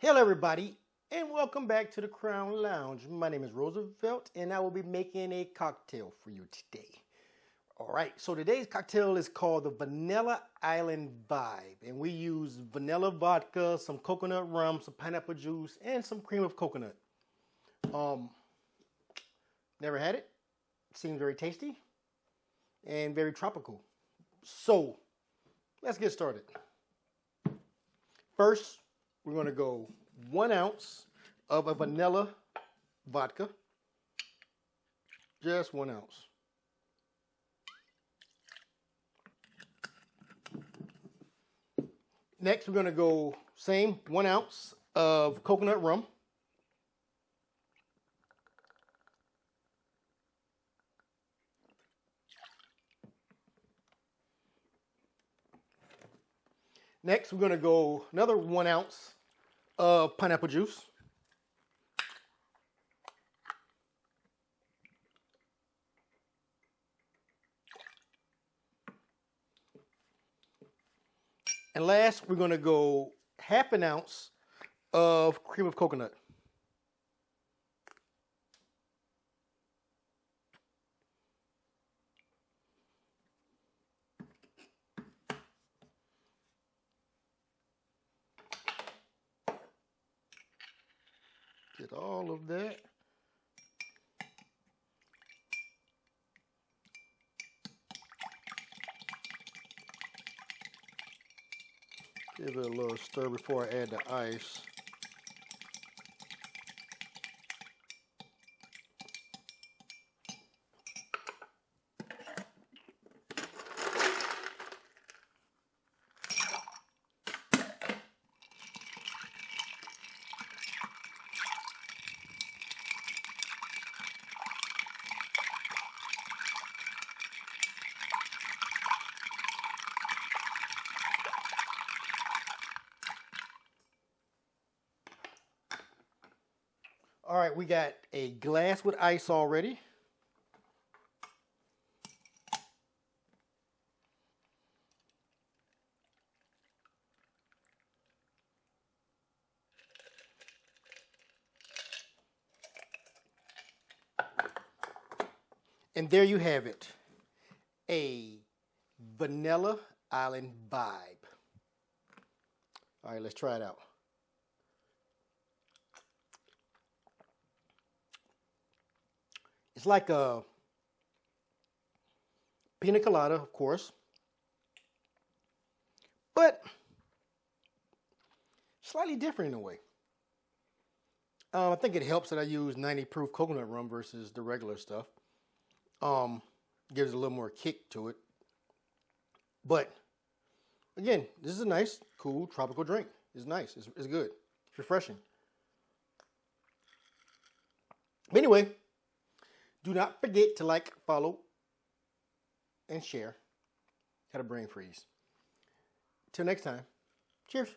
Hello everybody and welcome back to the Crown Lounge. My name is Roosevelt and I will be making a cocktail for you today. Alright, so today's cocktail is called the Vanilla Island Vibe, and we use vanilla vodka, some coconut rum, some pineapple juice, and some cream of coconut. Never had it. Seems very tasty and very tropical. So let's get started. First, we're going to go 1 ounce of a vanilla vodka. Just 1 ounce. Next, we're going to go same 1 ounce of coconut rum. Next, we're going to go another 1 ounce of pineapple juice. And last, we're going to go half an ounce of cream of coconut. Get all of that. Give it a little stir before I add the ice. All right, we got a glass with ice already. And there you have it, a Vanilla Island Vibe. All right, let's try it out. It's like a pina colada, of course, but slightly different in a way. I think it helps that I use 90 proof coconut rum versus the regular stuff. Gives a little more kick to it. But again, this is a nice, cool, tropical drink. It's nice. It's good. It's refreshing. But anyway, do not forget to like, follow, and share. Had a brain freeze. Till next time, cheers.